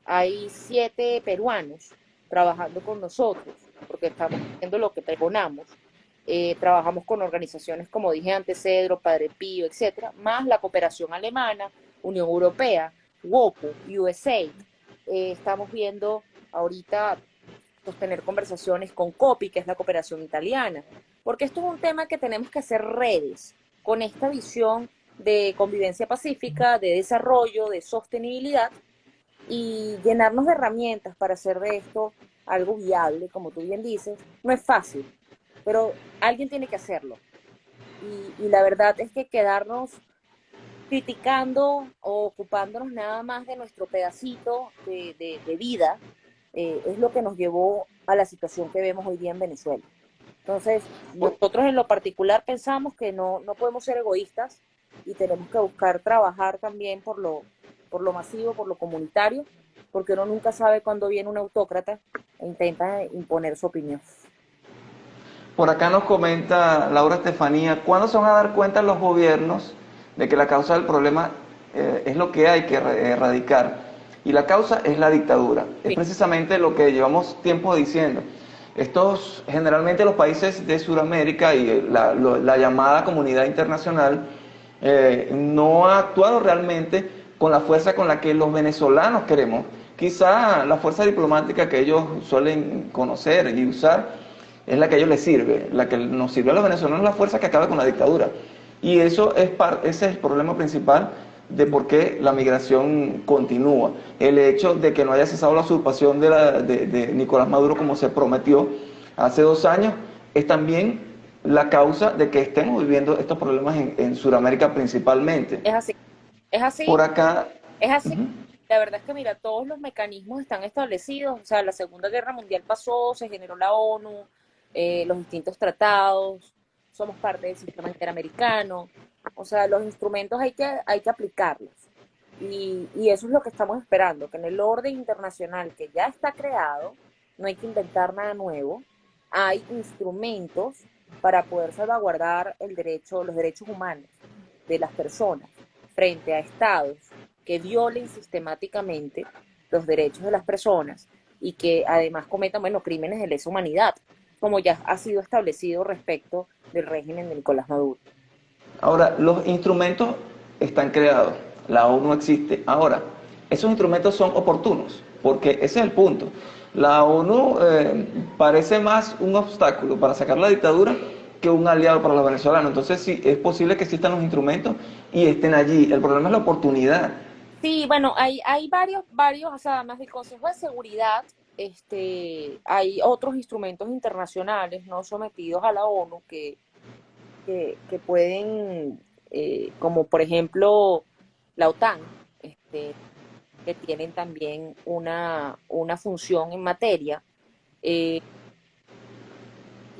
Hay 7 peruanos trabajando con nosotros, porque estamos haciendo lo que pregonamos. Trabajamos con organizaciones, como dije antes, Cedro, Padre Pío, etcétera, más la cooperación alemana, Unión Europea, WOCU, USAID. Estamos viendo ahorita sostener conversaciones con COPI, que es la cooperación italiana, porque esto es un tema que tenemos que hacer redes con esta visión de convivencia pacífica, de desarrollo, de sostenibilidad y llenarnos de herramientas para hacer de esto algo viable, como tú bien dices. No es fácil, pero alguien tiene que hacerlo. Y la verdad es que quedarnos criticando o ocupándonos nada más de nuestro pedacito de vida, es lo que nos llevó a la situación que vemos hoy día en Venezuela. Entonces, nosotros en lo particular pensamos que no podemos ser egoístas y tenemos que buscar trabajar también por lo masivo, por lo comunitario, porque uno nunca sabe cuándo viene un autócrata e intenta imponer su opinión. Por acá nos comenta Laura Estefanía, ¿cuándo se van a dar cuenta los gobiernos de que la causa del problema es lo que hay que erradicar? Y la causa es la dictadura. Es Sí. precisamente lo que llevamos tiempo diciendo. Estos, generalmente los países de Sudamérica y la llamada comunidad internacional no ha actuado realmente con la fuerza con la que los venezolanos queremos. Quizá la fuerza diplomática que ellos suelen conocer y usar es la que a ellos les sirve, la que nos sirve a los venezolanos es la fuerza que acaba con la dictadura. Y eso ese es el problema principal de por qué la migración continúa. El hecho de que no haya cesado la usurpación de Nicolás Maduro como se prometió hace 2 años es también la causa de que estemos viviendo estos problemas en Sudamérica principalmente. Es así, es Por así, acá, es así. uh-huh. La verdad es que, mira, todos los mecanismos están establecidos. O sea, la Segunda Guerra Mundial pasó, se generó la ONU, los distintos tratados, somos parte del sistema interamericano. O sea, los instrumentos hay que aplicarlos. Y eso es lo que estamos esperando, que en el orden internacional que ya está creado, no hay que inventar nada nuevo, hay instrumentos para poder salvaguardar los derechos humanos de las personas frente a estados que violen sistemáticamente los derechos de las personas y que además cometan, bueno, crímenes de lesa humanidad, como ya ha sido establecido respecto del régimen de Nicolás Maduro. Ahora, los instrumentos están creados, la ONU existe. Ahora, esos instrumentos son oportunos, porque ese es el punto. La ONU parece más un obstáculo para sacar la dictadura que un aliado para los venezolanos. Entonces, sí, es posible que existan los instrumentos y estén allí. El problema es la oportunidad. Sí, bueno, hay varios, o sea, además del Consejo de Seguridad, hay otros instrumentos internacionales no sometidos a la ONU que pueden, como por ejemplo la OTAN, que tienen también una función en materia, eh,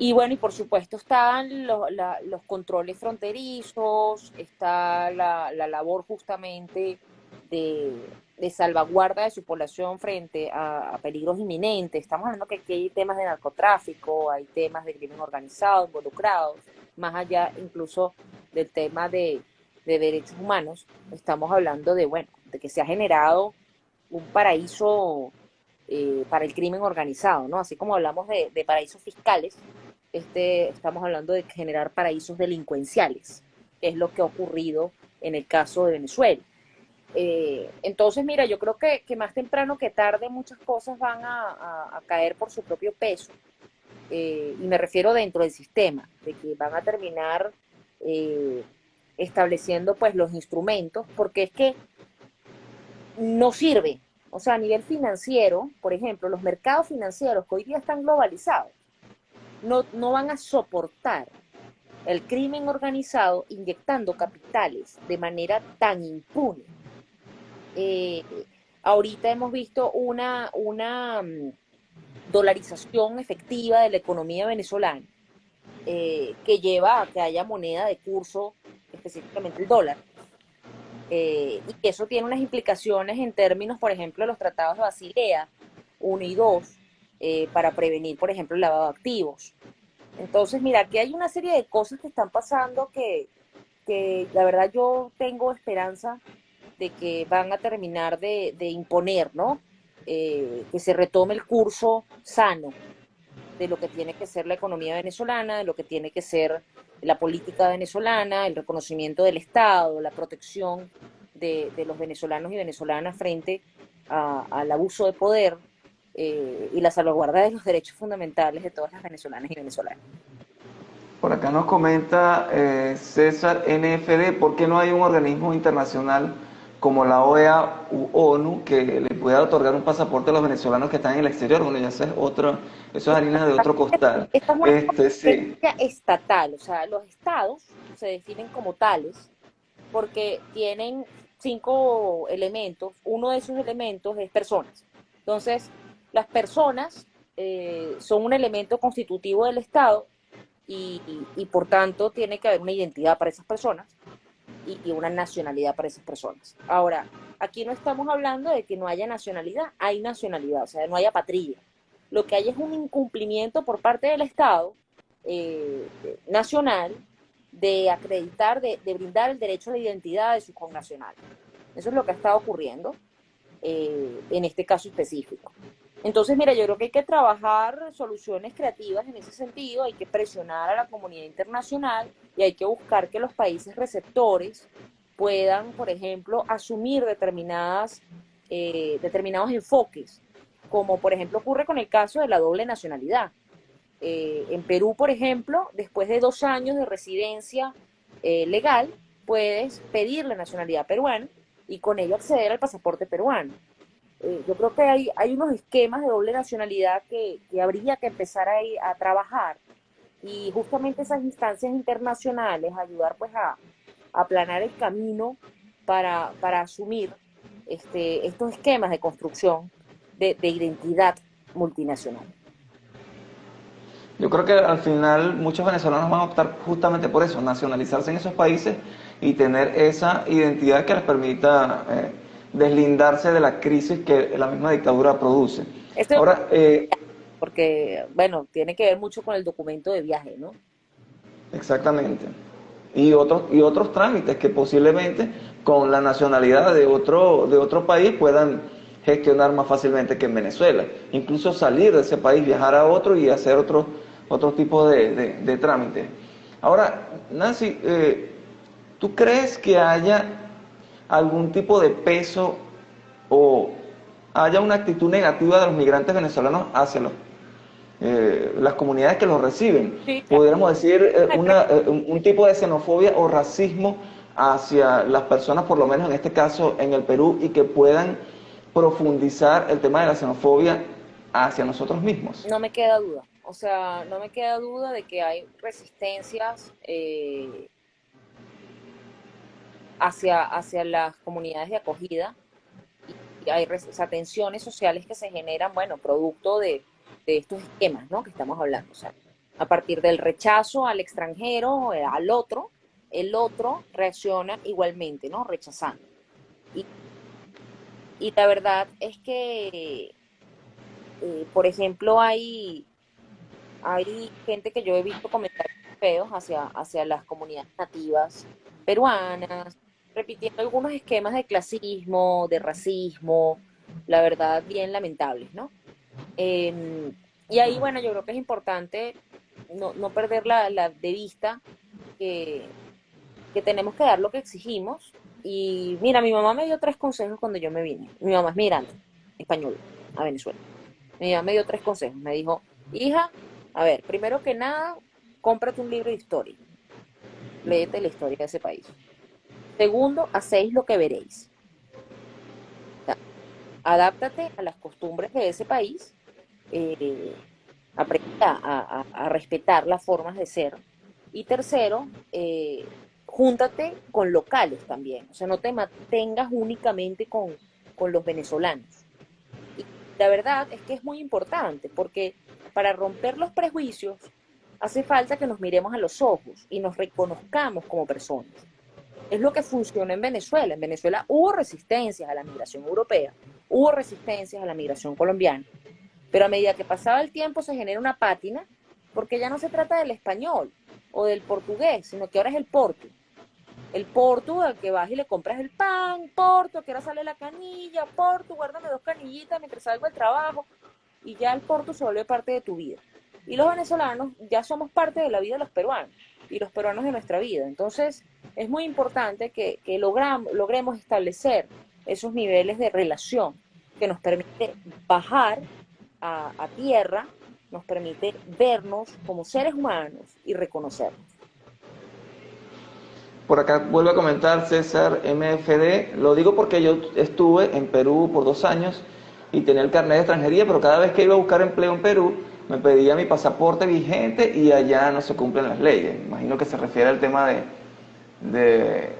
Y bueno, y por supuesto están los controles fronterizos, está la labor justamente de salvaguarda de su población frente a peligros inminentes. Estamos hablando que aquí hay temas de narcotráfico, hay temas de crimen organizado involucrados, más allá incluso del tema de derechos humanos. Estamos hablando de, bueno, de que se ha generado un paraíso para el crimen organizado, ¿no? Así como hablamos de paraísos fiscales, estamos hablando de generar paraísos delincuenciales, que es lo que ha ocurrido en el caso de Venezuela. Entonces, mira, yo creo que más temprano que tarde muchas cosas van a caer por su propio peso, y me refiero dentro del sistema, de que van a terminar eh, estableciendo pues los instrumentos, porque es que no sirve. O sea, a nivel financiero, por ejemplo, los mercados financieros que hoy día están globalizados, no van a soportar el crimen organizado inyectando capitales de manera tan impune. Eh, Ahorita hemos visto una dolarización efectiva de la economía venezolana, que lleva a que haya moneda de curso, específicamente el dólar, y que eso tiene unas implicaciones en términos, por ejemplo, de los tratados de Basilea 1 y 2, para prevenir, por ejemplo, el lavado de activos. Entonces, mira, aquí hay una serie de cosas que están pasando que la verdad yo tengo esperanza de que van a terminar de imponer, ¿no? Que se retome el curso sano de lo que tiene que ser la economía venezolana, de lo que tiene que ser la política venezolana, el reconocimiento del Estado, la protección de los venezolanos y venezolanas frente al abuso de poder, y la salvaguarda de los derechos fundamentales de todas las venezolanas y venezolanos. Por acá nos comenta César NFD, ¿por qué no hay un organismo internacional como la OEA u ONU que le pueda otorgar un pasaporte a los venezolanos que están en el exterior? Bueno, ya eso es otra, eso es harina de otro costal. Esta es una Sí. competencia estatal, o sea, los estados se definen como tales porque tienen 5 elementos. Uno de esos elementos es personas. Entonces, las personas son un elemento constitutivo del Estado, y por tanto tiene que haber una identidad para esas personas y una nacionalidad para esas personas. Ahora, aquí no estamos hablando de que no haya nacionalidad, hay nacionalidad, o sea, no haya patria. Lo que hay es un incumplimiento por parte del Estado nacional de acreditar, de brindar el derecho a la identidad de sus connacionales. Eso es lo que ha estado ocurriendo en este caso específico. Entonces, mira, yo creo que hay que trabajar soluciones creativas en ese sentido, hay que presionar a la comunidad internacional y hay que buscar que los países receptores puedan, por ejemplo, asumir determinados enfoques, como por ejemplo ocurre con el caso de la doble nacionalidad. En Perú, por ejemplo, después de 2 años de residencia legal, puedes pedir la nacionalidad peruana y con ello acceder al pasaporte peruano. Yo creo que hay unos esquemas de doble nacionalidad que habría que empezar a trabajar, y justamente esas instancias internacionales ayudar pues a aplanar el camino para asumir estos esquemas de construcción de identidad multinacional. Yo creo que al final muchos venezolanos van a optar justamente por eso, nacionalizarse en esos países y tener esa identidad que les permita deslindarse de la crisis que la misma dictadura produce. Esto Ahora, porque, bueno, tiene que ver mucho con el documento de viaje, ¿no? exactamente. Y otros trámites que posiblemente con la nacionalidad de otro país puedan gestionar más fácilmente que en Venezuela. Incluso salir de ese país, viajar a otro y hacer otro tipo de trámites. Ahora, Nancy, ¿tú crees que haya algún tipo de peso o haya una actitud negativa de los migrantes venezolanos hacia las comunidades que los reciben? Sí, claro. Podríamos decir un tipo de xenofobia o racismo hacia las personas, por lo menos en este caso en el Perú, y que puedan profundizar el tema de la xenofobia hacia nosotros mismos. No me queda duda. O sea, no me queda duda de que hay resistencias hacia las comunidades de acogida, y hay o sea, tensiones sociales que se generan, bueno, producto de estos esquemas, ¿no? Que estamos hablando. O sea, A partir del rechazo al extranjero, al otro, el otro reacciona igualmente, ¿no? Rechazando. Y, y la verdad es que, por ejemplo, hay gente que yo he visto comentarios feos hacia las comunidades nativas peruanas, repitiendo algunos esquemas de clasismo, de racismo, la verdad, bien lamentables, ¿no? Y ahí, bueno, yo creo que es importante no perder de vista que, que tenemos que dar lo que exigimos. Y mira, mi mamá me dio tres consejos cuando yo me vine. Mi mamá es migrante, española, a Venezuela. Mi mamá me dio tres consejos. Me dijo, hija, a ver, primero que nada, cómprate un libro de historia. Léete la historia de ese país. Segundo, hacéis lo que veréis. O sea, adáptate a las costumbres de ese país. eh, Aprende a respetar las formas de ser. Y tercero, júntate con locales también. O sea, no te mantengas únicamente con los venezolanos. Y la verdad es que es muy importante porque para romper los prejuicios hace falta que nos miremos a los ojos y nos reconozcamos como personas. Es lo que funciona en Venezuela. En Venezuela hubo resistencias a la migración europea, hubo resistencias a la migración colombiana, pero a medida que pasaba el tiempo se genera una pátina porque ya no se trata del español o del portugués, sino que ahora es el portu. El portu al que vas y le compras el pan, portu, que ahora sale la canilla, portu, guárdame dos canillitas mientras salgo del trabajo, y ya el portu se vuelve parte de tu vida. Y los venezolanos ya somos parte de la vida de los peruanos y los peruanos de nuestra vida. Entonces es muy importante que logremos establecer esos niveles de relación que nos permite bajar a tierra, nos permite vernos como seres humanos y reconocernos. Por acá vuelve a comentar César MFD, lo digo porque yo estuve en Perú por 2 años y tenía el carnet de extranjería, pero cada vez que iba a buscar empleo en Perú me pedía mi pasaporte vigente y allá no se cumplen las leyes. Imagino que se refiere al tema de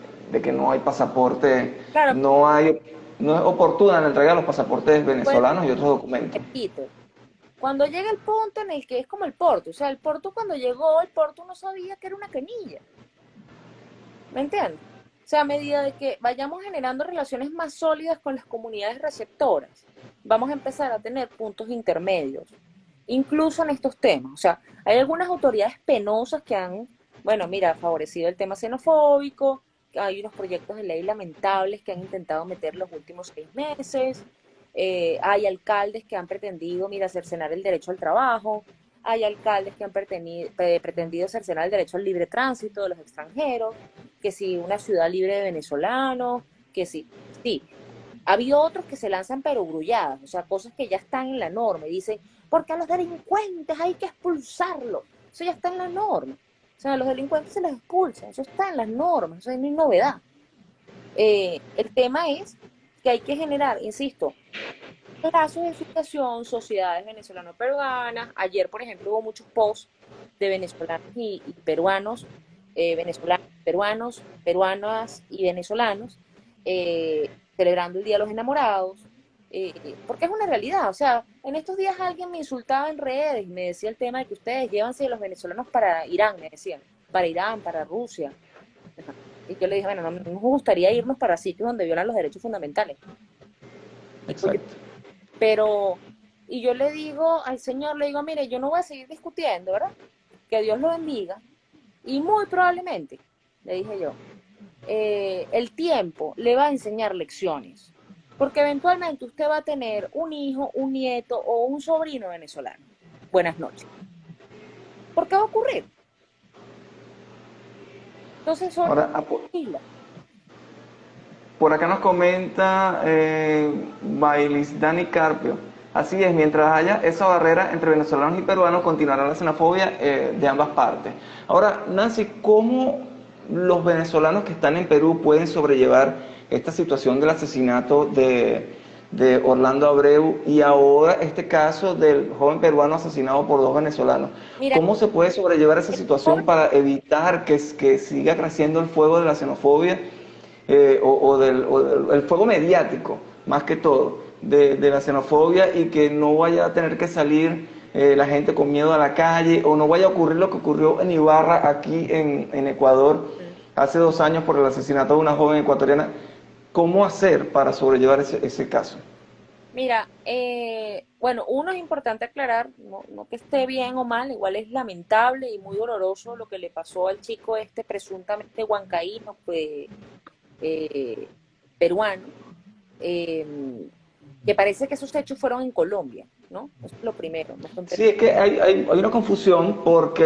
que no hay pasaporte, Claro, no es oportuna la entrega de los pasaportes pues venezolanos y otros documentos. repito, cuando llega el punto en el que es como el Porto, o sea, el Porto cuando llegó, el Porto no sabía que era una canilla, ¿me entiendes? O sea, a medida de que vayamos generando relaciones más sólidas con las comunidades receptoras, vamos a empezar a tener puntos intermedios, incluso en estos temas. O sea, hay algunas autoridades penosas que han, bueno, mira, favorecido el tema xenofóbico, hay unos proyectos de ley lamentables que han intentado meter los últimos 6 meses, hay alcaldes que han pretendido, mira, cercenar el derecho al trabajo, hay alcaldes que han pretendido cercenar el derecho al libre tránsito de los extranjeros, que si una ciudad libre de venezolanos, que si, sí. Ha habido otros que se lanzan pero grulladas, o sea, cosas que ya están en la norma y dicen, porque a los delincuentes hay que expulsarlos, eso ya está en la norma. O sea, a los delincuentes se los expulsa, eso está en las normas, eso no es novedad. El tema es que hay que generar, insisto, lazos de asociación, sociedades venezolano-peruanas. Ayer, por ejemplo, hubo muchos posts de venezolanos y peruanos, venezolanos, peruanos, peruanas y venezolanos, celebrando el Día de los Enamorados, porque es una realidad. O sea, en estos días alguien me insultaba en redes y me decía el tema de que ustedes llévanse los venezolanos para Irán, me decían, para Irán, para Rusia. Y yo le dije, bueno, no nos gustaría irnos para sitios donde violan los derechos fundamentales. Exacto. Pero, y yo le digo al Señor, le digo, mire, yo no voy a seguir discutiendo, ¿verdad? Que Dios lo bendiga. Y muy probablemente, le dije yo, el tiempo le va a enseñar lecciones. Porque eventualmente usted va a tener un hijo, un nieto o un sobrino venezolano. Buenas noches. ¿Por qué va a ocurrir? Entonces, son Ahora, islas. por acá nos comenta Bailis Dani Carpio. Así es, mientras haya esa barrera entre venezolanos y peruanos, continuará la xenofobia de ambas partes. Ahora, Nancy, ¿cómo los venezolanos que están en Perú pueden sobrellevar esta situación del asesinato de Orlando Abreu y ahora este caso del joven peruano asesinado por 2 venezolanos? Mira, ¿Cómo se puede sobrellevar esa situación para evitar que siga creciendo el fuego de la xenofobia? El fuego mediático, más que todo, de la xenofobia y que no vaya a tener que salir la gente con miedo a la calle, o no vaya a ocurrir lo que ocurrió en Ibarra, aquí en Ecuador, hace 2 años por el asesinato de una joven ecuatoriana. ¿Cómo hacer para sobrellevar ese caso? Mira, bueno, uno es importante aclarar, no que esté bien o mal, igual es lamentable y muy doloroso lo que le pasó al chico este presuntamente huancaíno, pues, eh, peruano, eh, que parece que esos hechos fueron en Colombia, ¿no? Eso es lo primero, no fue en Perú. Sí, es que hay una confusión porque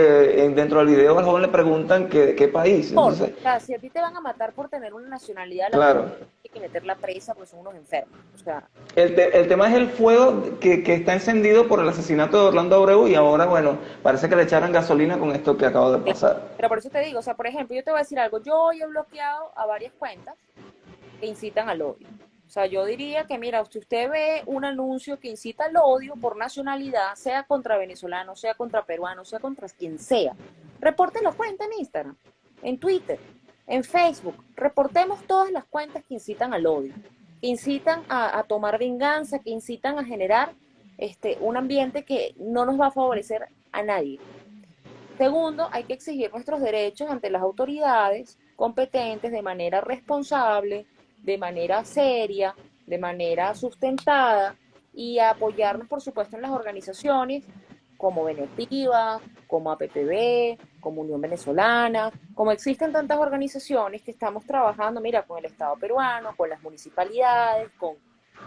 dentro del video al joven le preguntan que, de qué país. O Entonces, sea, si a ti te van a matar por tener una nacionalidad, la primera claro, hay que meter la presa porque son unos enfermos. O sea, el tema es el fuego que está encendido por el asesinato de Orlando Abreu y ahora, bueno, parece que le echaron gasolina con esto que acaba de claro. pasar. Pero por eso te digo, o sea, por ejemplo, yo te voy a decir algo, yo hoy he bloqueado a varias cuentas que incitan al odio. O sea, yo diría que, mira, si usted ve un anuncio que incita al odio por nacionalidad, sea contra venezolano, sea contra peruano, sea contra quien sea, reporte la cuenta en Instagram, en Twitter, en Facebook. Reportemos todas las cuentas que incitan al odio, que incitan a tomar venganza, que incitan a generar un ambiente que no nos va a favorecer a nadie. Segundo, hay que exigir nuestros derechos ante las autoridades competentes de manera responsable, de manera seria, de manera sustentada y apoyarnos, por supuesto, en las organizaciones como Benetiva, como APPB, como Unión Venezolana, como existen tantas organizaciones que estamos trabajando, mira, con el Estado peruano, con las municipalidades,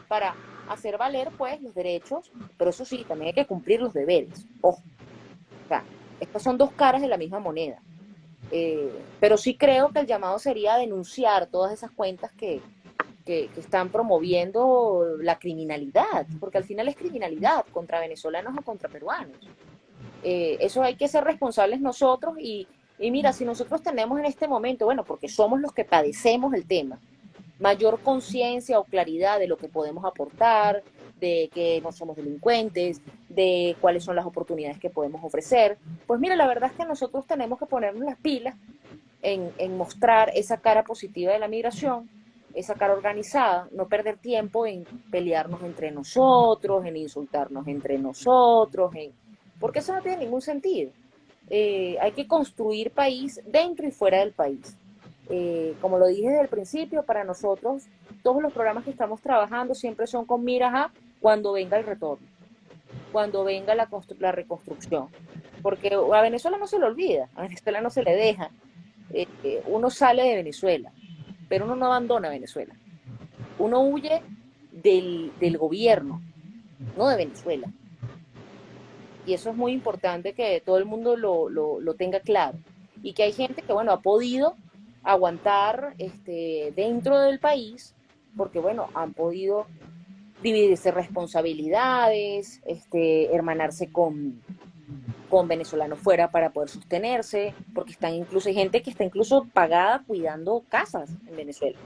para hacer valer, pues, los derechos, pero eso sí, también hay que cumplir los deberes. Ojo, o sea, estas son dos caras de la misma moneda. Pero sí creo que el llamado sería denunciar todas esas cuentas que están promoviendo la criminalidad, porque al final es criminalidad contra venezolanos o contra peruanos. Eso hay que ser responsables nosotros y mira, si nosotros tenemos en este momento, bueno, porque somos los que padecemos el tema, mayor conciencia o claridad de lo que podemos aportar, de que no somos delincuentes, de cuáles son las oportunidades que podemos ofrecer. Pues mira, la verdad es que nosotros tenemos que ponernos las pilas en mostrar esa cara positiva de la migración, esa cara organizada, no perder tiempo en pelearnos entre nosotros, en insultarnos entre nosotros, porque eso no tiene ningún sentido. Hay que construir país dentro y fuera del país. Como lo dije desde el principio, para nosotros todos los programas que estamos trabajando siempre son con miras a cuando venga el retorno, cuando venga la reconstrucción. Porque a Venezuela no se le olvida, a Venezuela no se le deja. Uno sale de Venezuela, pero uno no abandona Venezuela. Uno huye del gobierno, no de Venezuela. Y eso es muy importante que todo el mundo lo tenga claro. Y que hay gente que, bueno, ha podido aguantar dentro del país, porque, bueno, han podido dividirse responsabilidades, hermanarse con venezolanos fuera para poder sostenerse, porque están incluso, hay gente que está incluso pagada cuidando casas en Venezuela.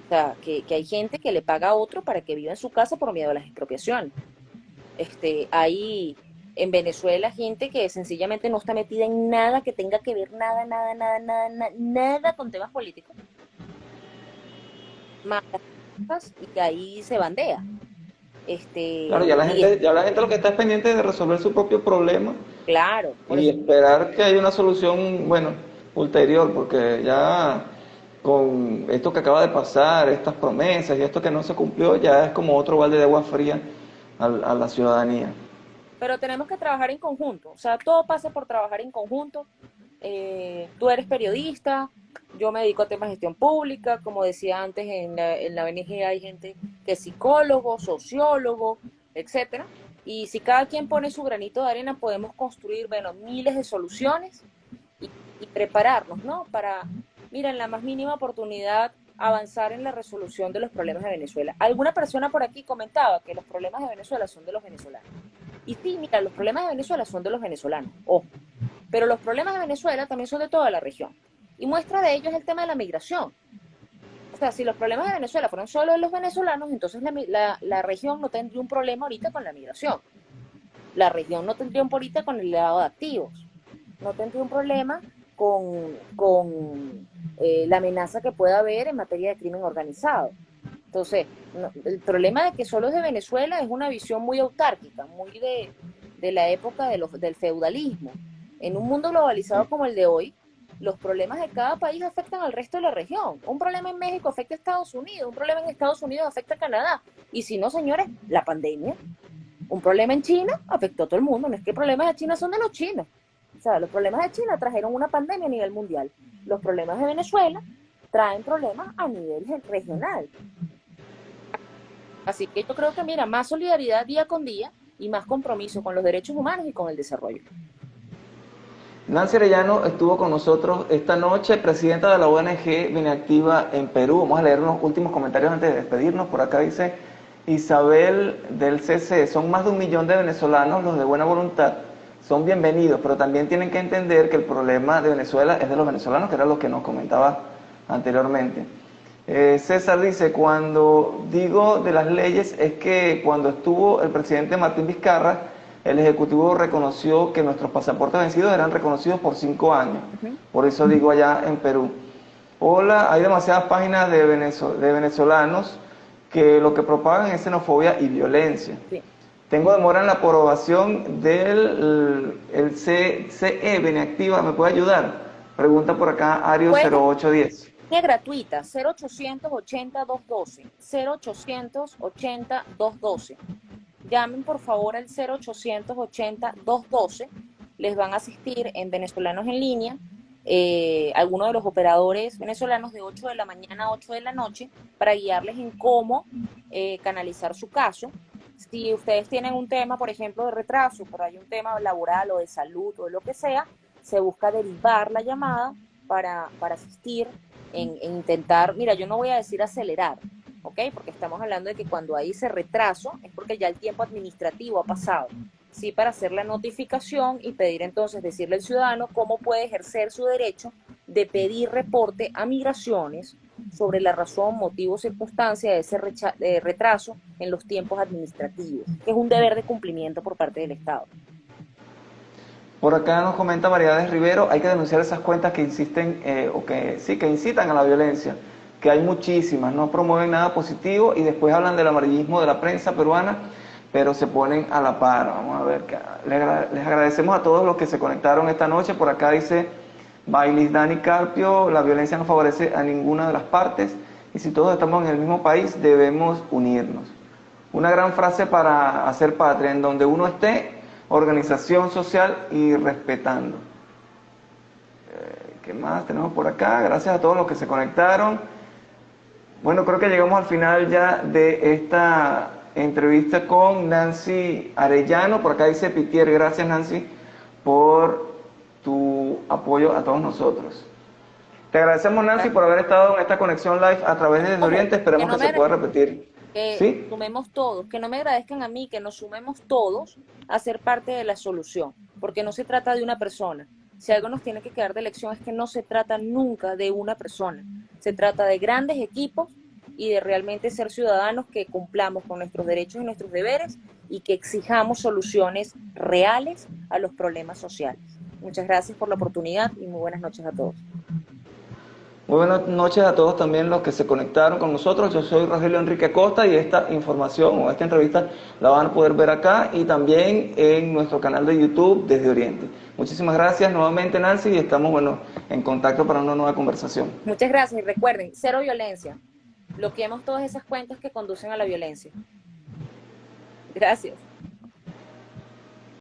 O sea, que hay gente que le paga a otro para que viva en su casa por miedo a las expropiaciones. Hay en Venezuela gente que sencillamente no está metida en nada que tenga que ver nada con temas políticos, más y que ahí se bandea. Claro, Y es ya la gente lo que está es pendiente de resolver su propio problema claro, por y eso, esperar que haya una solución, bueno, ulterior, porque ya con esto que acaba de pasar, estas promesas y esto que no se cumplió, ya es como otro balde de agua fría a la ciudadanía. pero tenemos que trabajar en conjunto, o sea, todo pasa por trabajar en conjunto. Tú eres periodista, yo me dedico a temas de gestión pública, como decía antes, en la ONG hay gente que es psicólogo, sociólogo, etcétera. Y si cada quien pone su granito de arena, podemos construir, bueno, miles de soluciones y prepararnos, ¿no? Para, mira, en la más mínima oportunidad, avanzar en la resolución de los problemas de Venezuela. Alguna persona por aquí comentaba que los problemas de Venezuela son de los venezolanos. Y sí, mira, los problemas de Venezuela son de los venezolanos, ojo, pero los problemas de Venezuela también son de toda la región. Y muestra de ello es el tema de la migración. O sea, si los problemas de Venezuela fueron solo de los venezolanos, entonces la región no tendría un problema ahorita con la migración. La región no tendría un problema con el lavado de activos. No tendría un problema con la amenaza que pueda haber en materia de crimen organizado. Entonces, no, el problema de que solo es de Venezuela es una visión muy autárquica, muy de la época del feudalismo. En un mundo globalizado como el de hoy, los problemas de cada país afectan al resto de la región. Un problema en México afecta a Estados Unidos, un problema en Estados Unidos afecta a Canadá. Y si no, señores, la pandemia. Un problema en China afectó a todo el mundo. No es que los problemas de China son de los chinos. O sea, los problemas de China trajeron una pandemia a nivel mundial. Los problemas de Venezuela traen problemas a nivel regional. Así que yo creo que, mira, más solidaridad día con día y más compromiso con los derechos humanos y con el desarrollo. Nancy Arellano estuvo con nosotros esta noche, presidenta de la ONG Beneactiva en Perú. Vamos a leer unos últimos comentarios antes de despedirnos. Por acá dice Isabel del CC, son más de 1 millón de venezolanos los de buena voluntad. Son bienvenidos, pero también tienen que entender que el problema de Venezuela es de los venezolanos, que era lo que nos comentaba anteriormente. César dice, cuando digo de las leyes es que cuando estuvo el presidente Martín Vizcarra, el Ejecutivo reconoció que nuestros pasaportes vencidos eran reconocidos por 5 años. Por eso digo allá en Perú. Hola, hay demasiadas páginas de venezolanos que lo que propagan es xenofobia y violencia. Sí. Tengo demora en la aprobación del CE Beneactiva, ¿me puede ayudar? Pregunta por acá Ario 0810. Es gratuita, 0880-212, 0880-212. Llamen por favor al 0880-212, les van a asistir en Venezolanos en Línea, algunos de los operadores venezolanos de 8 de la mañana a 8 de la noche para guiarles en cómo canalizar su caso. Si ustedes tienen un tema, por ejemplo, de retraso, pero hay un tema laboral o de salud o de lo que sea, se busca derivar la llamada para asistir en intentar, mira, yo no voy a decir acelerar, ¿ok? Porque estamos hablando de que cuando hay ese retraso es porque ya el tiempo administrativo ha pasado. Sí, para hacer la notificación y pedir entonces, decirle al ciudadano cómo puede ejercer su derecho de pedir reporte a migraciones sobre la razón, motivo, circunstancia de ese retraso en los tiempos administrativos, que es un deber de cumplimiento por parte del Estado. Por acá nos comenta Variedades Rivero, hay que denunciar esas cuentas que insisten que incitan a la violencia, que hay muchísimas, no promueven nada positivo y después hablan del amarillismo de la prensa peruana, pero se ponen a la par. Vamos a ver, les agradecemos a todos los que se conectaron esta noche. Por acá dice Bailis Dani Carpio, la violencia no favorece a ninguna de las partes y si todos estamos en el mismo país debemos unirnos. Una gran frase para hacer patria, en donde uno esté, organización social y respetando. ¿Qué más tenemos por acá? Gracias a todos los que se conectaron. Bueno, creo que llegamos al final ya de esta entrevista con Nancy Arellano. Por acá dice Pitier, gracias Nancy por tu apoyo a todos nosotros. Te agradecemos Nancy por haber estado en esta conexión live a través de Desde Oriente. Esperemos que se pueda repetir. Que ¿Sí? sumemos todos, que no me agradezcan a mí, que nos sumemos todos a ser parte de la solución, porque no se trata de una persona. Si algo nos tiene que quedar de lección es que no se trata nunca de una persona, se trata de grandes equipos y de realmente ser ciudadanos que cumplamos con nuestros derechos y nuestros deberes y que exijamos soluciones reales a los problemas sociales. Muchas gracias por la oportunidad y muy buenas noches a todos. Muy buenas noches a todos también los que se conectaron con nosotros. Yo soy Rogelio Enrique Acosta y esta información o esta entrevista la van a poder ver acá y también en nuestro canal de YouTube Desde Oriente. Muchísimas gracias nuevamente Nancy y estamos en contacto para una nueva conversación. Muchas gracias y recuerden, cero violencia. Bloqueemos todas esas cuentas que conducen a la violencia. Gracias.